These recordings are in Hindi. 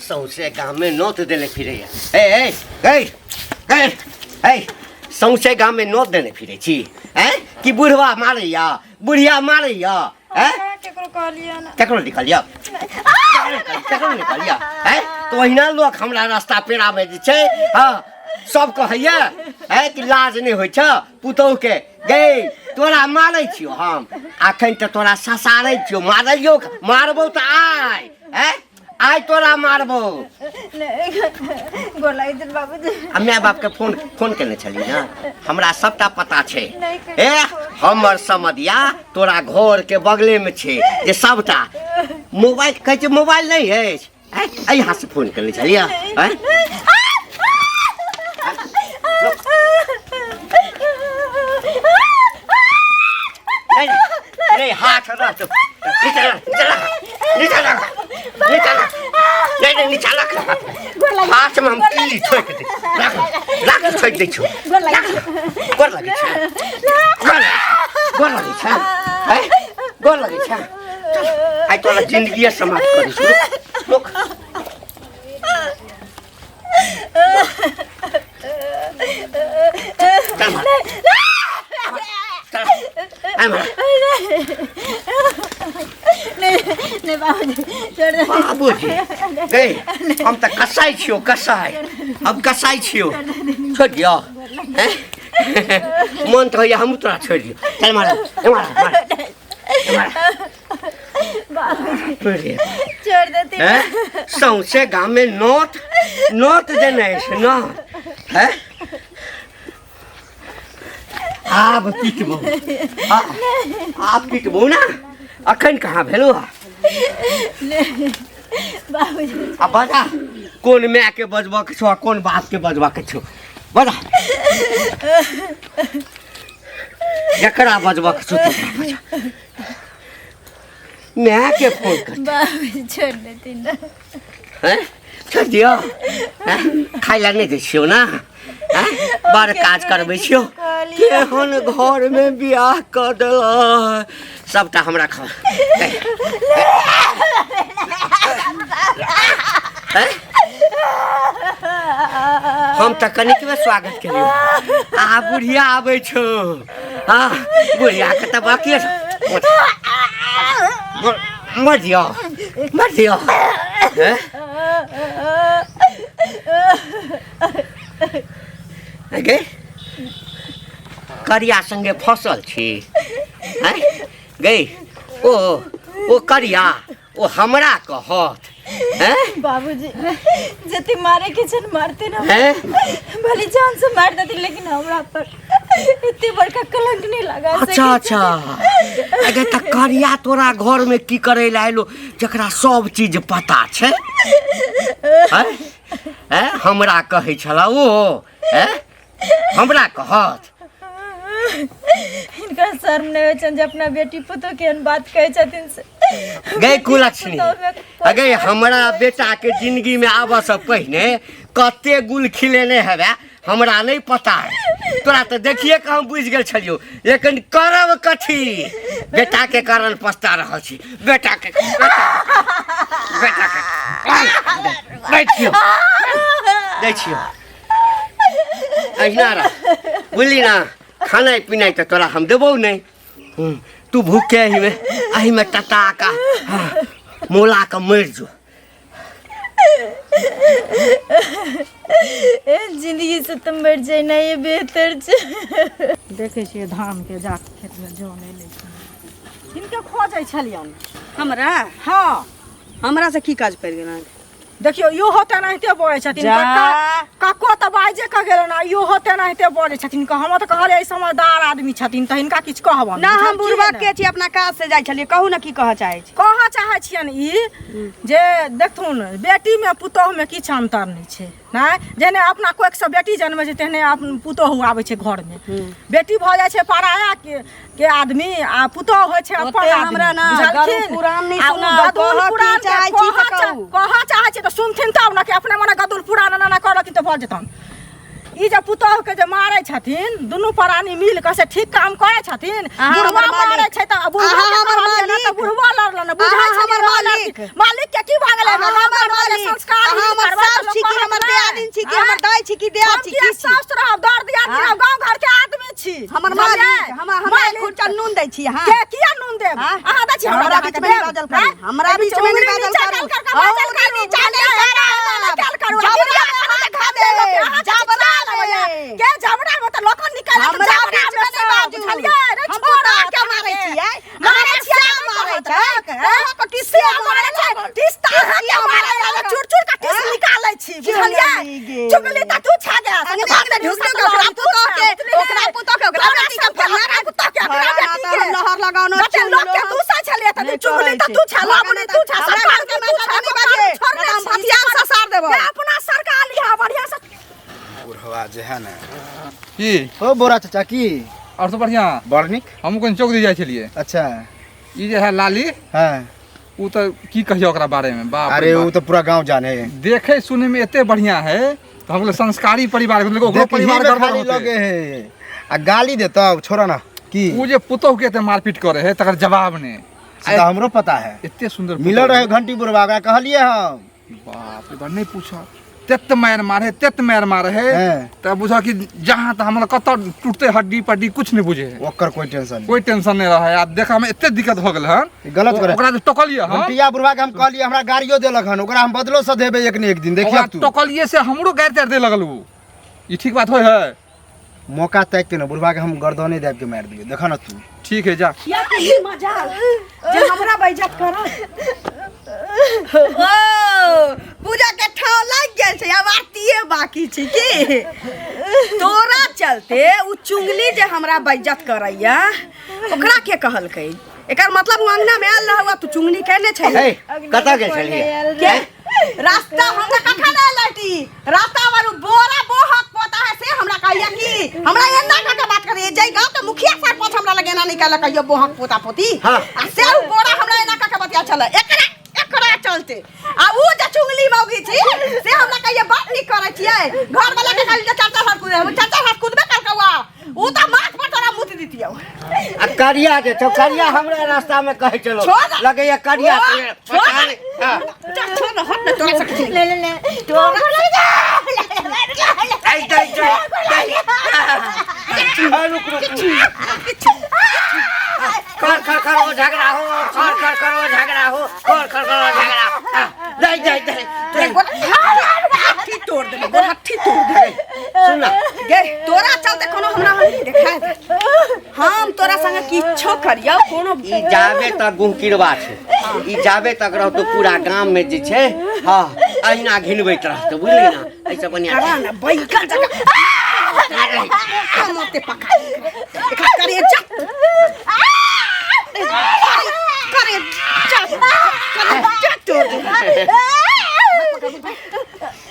सौसे गाँव में नोट देने फिरे सौसे गाँव में नोट देने फिरे छी कि बुढ़वा मारैया बुढ़िया मारैया केकरो निकलिया तो ओहिना लोग हमरा रास्ता पेड़ा में जे छै हाँ सब कहैया कि लाज नहीं होइ छ पुतौह के गे तोरा मारै छियो हम अखन तो तोरा ससारै छियो मारैयो मारबो तो आइ तोरा मारबो माय बाप के फोन केने छली ना हमरा सबटा पता छै हमर समधिया तोरा घर के बगले में छै जे सबटा मोबाइल कहै छै मोबाइल नहीं है यहाँ से फोन केने छलिया नहीं हाथ रख हाथ में हम की छोड़ दे लाख छोड़ दे छो गोर लगे छ आई तोरा जिंदगी समाप्त करी लोक बाबूजी हम तो कसाई छियो कसाई अब कसाई छियो छोड़ दियो मन तो या हम तोरा छोड़ दियो चल मार छोड़ देती सौसे गाँव में नोट देने है आब पिटबो आप पिटबो ना अखन कहाँ भेलो बाबूजी अब बता कौन माय के बजबा के छो कौन बाप के बजबा के छो बता जकरा बजबा के छो माय के फोन कर बाबूजी छोड़ देती ना छोड़ दियो खाई ला नहीं दै छियो ना बड़ काज करबै छियो केहन घर में बियाह कर देल सबटा हमरा खा हम तो कनिक में स्वागत करियो आ बुढ़िया आबै छो हाँ बुढ़िया के तो बाकी मर दियो गे करिया संगे फसल छी गे ओ करिया ओ हमरा कहत बाबूजी जति मारे के छन मारते ना भली जान से मार देती लेकिन हमरा पर इतनी बड़का कलंक नहीं लगा अच्छा अगे त करिया तोरा घर में की करे लायलो जकरा सब चीज पता छै हमरा कहै छला ओ हमरा कहत इनका शर्म नहीं होइ छन जे अपना बेटी पुतो के बात कहै छथिन से गई कुलक्षणी अगे हमरा बेटा के जिंदगी में आबे से पहले कते गुल खिलेने हेबे हमरा नहीं पता है तोरा तो देखिए कि हम बुझ गेल छलियो लेकिन करब कथी बेटा के कारण पछता रहल छी बेटा के बैठियो अहिना रह बुझली ना खाना पीना तो तोरा हम देबो नहीं तू भूखे अही में टटा का मोला का मर जो जिंदगी से तुम मर जाए ना ये बेहतर छे देखे छिए धान के जा खेत में जौन ले किनके खोजै छलियन हमरा हाँ हमरा से की काज पड़ गेल देखियो यो होते नहिते बोले छथिन काको त बाजे क गेल ना यो होते नहिते बोले छथिन हम त कहले ई समझदार आदमी छथिन त हिनका किछ कहबन ना हम बुढ़वा के छी अपना काज से जाय छलिए कहू ना की कह चाहे छी कह चाहे छियन ई जे देखथुन बेटी में पुतोह में किछ अंतर नहीं छे ना जेने अपना कोई से बेटी जन्मे छै तेने पुतोह आबै छै घर में बेटी भ जाय छै पराया के आदमी आ पुतोह होय छै अपन हमरा ना गरु पुराण नहीं सुना कह चाहे छी कह चाहे छी सुनथिन तब ना कि अपने मने गदुल पुराना ना करथिन तो भऽ जेतन ई जे पुतोह के जे मारै छथिन दुनू प्राणी मिल के से ठीक काम करै छथिन बुढ़वा मारै छै त बुढ़वा हमर मालिक बुढ़वा लड़ल ना बुझा हमर मालिक के की भ गेलै हमर मालिक संस्कार में नहीं बाजल करू, हमरा बीच में नहीं बाजल करू। के झगड़ा में त लोक निकाल हमरा बीच में नहीं बाजू, हम पुतोह के मारै छियै, मारै छियै, मारै छै को टिस्से मारै छै, टिस्ता के मारै छै, चुर-चुर के टिस निकालै छी, बुझलियै? चुगली त तू छा गया, संगे भाग दे ढुस के ओकरा पुतोह के ओकरा बेटी के फलना पुतोह के ओकरा बेटी के लहर लगाउनो छी, लोक के तू सा छले त चुगली त तू छा, लाबनी तू छा, सरकार के तू छा, छोड़ने हथियार से सार देबो, अपना सरकार लिहा बढ़िया से बुढ़वा जे है ना की हो बोरा चाचा की और सब बढ़िया। बड़ नीक। हम कहीं चौक दी जाए छलिए। अच्छा ई जे है लाली, हाँ उ तो की कहियो ओकरा बारे में, बाप रे अरे बाप। वो तो पूरा गांव जाने है। देखे सुने में एते बढ़िया है, तो हम लोग संस्कारी परिवार के लोग परिवार गड़बड़ खाली होते लगे है आ गाली देता छोड़ा ना की उ जे पुतोह के एते मारपीट करे है तकर जवाब ने सीधा हमरो पता है। एते सुंदर मिलल पुतोह रहे घंटी बुढ़वा का कहलिए हम बाप रे बाप नहीं पूछा तेत मार मारे तेत मार मारे है हैं। तब बुझा कि जहां तक हमरा कत टूटते हड्डी पड्डी कुछ नहीं बुझे है, ओकर कोई टेंशन नहीं। कोई टेंशन नहीं रहा है। अब देखा में एते दिक्कत हो गेल हन, गलत करे ओकरा जे टकलिए हम घंटिया बुढ़वा के हम कहलिए हमरा गाड़ियो देलक हन, ओकरा हम बदलो से देबे एक न एक दिन, देखिए ओकरा तू टकलिए से हमरो गाड़ तार दे लगल उ। ई ठीक बात होय है? मौका तक के न बुढ़वा के हम गर्दने देब के मार दिए, देखा ना तू। ठीक है जा। या की मजाल जे हमरा बेइज्जत कर। ओ पूजा के ठाव लाग गेल छै, अब आरतीये बाकी छै की? तोरा चलते उ चुंगली जे हमरा बेइज्जत करैया ओकरा के कहलकै? एकर मतलब उ अंगना में आयल रहौ तू चुंगली कहने छै। हे कतऽ गेल छलिए? के रास्ता हमरा कखन लटी रास्ता वाला बोरा बोहत पोता है से हमरा कहिया की हमरा एना का बात करे जई गांव के मुखिया सरपंच हमरा लगे ना निकाल कहियो बोहत पोता पोती हाँ। आ से उ बोरा हमरा एना का बतिया चले एकरा चलते आ उ जे चुगली मौगी छी से हमरा कहियो बात नहीं करे छियै, घर वाला के कहली चाचा हाथ कूद, चाचा हाथ कूदबे करकवा उ त माथ पर तोरा मुत दितियौ। आ करिया जे तो करिया हमरा रास्ता में कहे चलो लगे ये करिया पता नहीं। हाँ। छोड़ हट न तोरा से ले तोरा आई रुक कर वो झगड़ा हो, कर वो झगड़ा हो, कर वो झगड़ा हो। जाई हट्ठी तोड़ दे हट्ठी तोड़ दे। सुन गे तोरा चलते कोनो हमरा नहीं देखा हम तोरा संगे किछो करियो कोनो ई जाबे तक गुहकिरवा छै, ई जाबे तक रहतो पूरा गांव में जे छै हां अहिना घिनबैत रहतो, बुझली ना? ऐसे बढ़िया करा ना बैठल जगह मते पका देखा करे जा करे जा तोड़ दे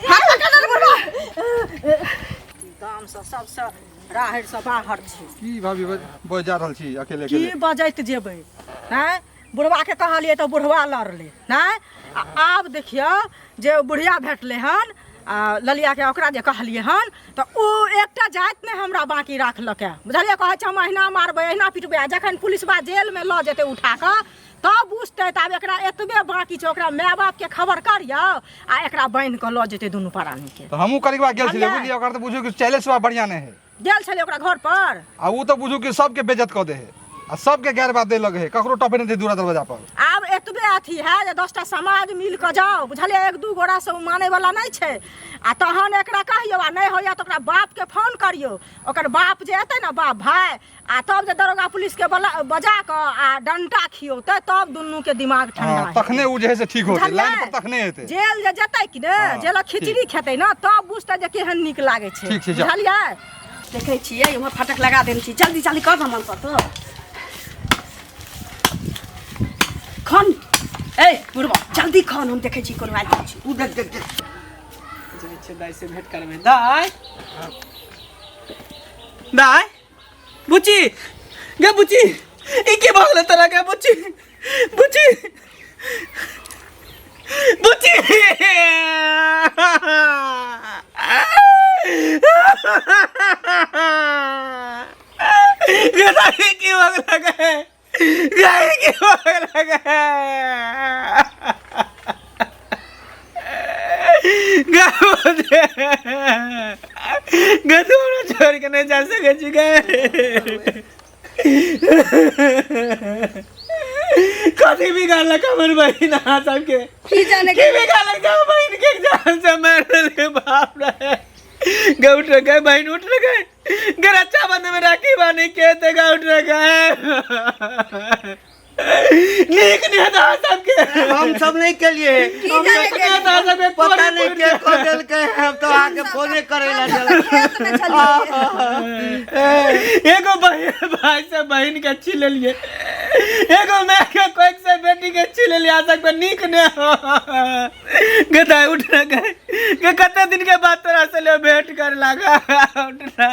हाथ पकड़ ले बुढ़वा। गाम से सबसे राहड़ से बाहर छी, की भाभी बज जा रहल छी अकेले की अकेले? बजैत जेबै हैं? बुढ़वा के कहलिए तो बुढ़वा लड़ले हैं। आब देखियो जे बुढ़िया भेटले हन आ ललिया के ओकरा जे कहलिए हन तो ओ एकटा जाइत ने हमरा बाकी राखलक है, बुझलिए? कहै छै हम अहिना मारबै अहिना पिटबै, आ जखन पुलिसबा जेल में लऽ जेतै उठा कऽ तब बुझतै। तब एकरा एतबे बाकी छै, ओकरा माय बाप के खबर करियौ आ एकरा बान्हि कऽ लऽ जेतै दुनू प्राणी के। तो हमहू करीबा गेल छलिए, बुझलिए? ओकर तो बुझू कि चैले से बढ़िया नहीं है, गेल छलिए ओकरा घर पर आ उ तो बुझू कि सबके बेइज्जत क दे है आ सबके गैर बात दे लगे है, ककरो टपे नहीं दे दूरा दरवाजा पर। आब एतबे अथी है जे 10टा समाज मिल कऽ जाओ, बुझलिए? एक दू गोरा से माने वाला नहीं छै। आ तहन एकरा कहियो आ नहीं होइया तो ओकरा बाप के फोन करियो, ओकर बाप जे एतै ना बाप भाई आ तब जे दरोगा पुलिस के बजा कऽ आ डंटा खियौतै तब दुनू के दिमाग ठंडा हां तखने उ जे है से ठीक होते, लाइन पर तखने हेते। जेल जे जेतै कि ने जेल खिचड़ी खेतै ना तब बुझतै जे केहन नीक लागे छै, ठीक छै, जा। बुझलिए? देखे छियै उम्हर फटक लगा देने छी, जल्दी जल्दी कर मन पर तो खन ए बुढ़वा जल्दी खन हम देखे छी कोनो आदमी छी। तू देख जाय छै दाई से भेंट करबे। दाई दाई बुची गे बुची ई के भगले तोरा गे बुची बुची बुची गे दाई की भगले गे गाय की भगले गे गधोड़ा छोड़ के नहीं जा सके छी गए कथी बिगाड़ हमर बहिन अहाँ सबके की जाने की बिगाड़ बहिन के जान से मार रे बाप रे गे उठ रे गे बहन उठ रे गे गे रक्षा बंधन में राखी बानी के ते गे उठ रे गे नीक नहीं था सबके हम सब नहीं के लिए हम नीक नहीं था सबके पता नहीं के को दिल के हम तो आके फोने करे ला चल खेत में चलिए एगो भाई से बहन के अच्छी ले लिए एगो मैं के कोई से बेटी के अच्छी ले लिया सकते नीक ने गदा उठ रे गए के कते दिन के बाद तोरा से ले भेंट कर लगा उठना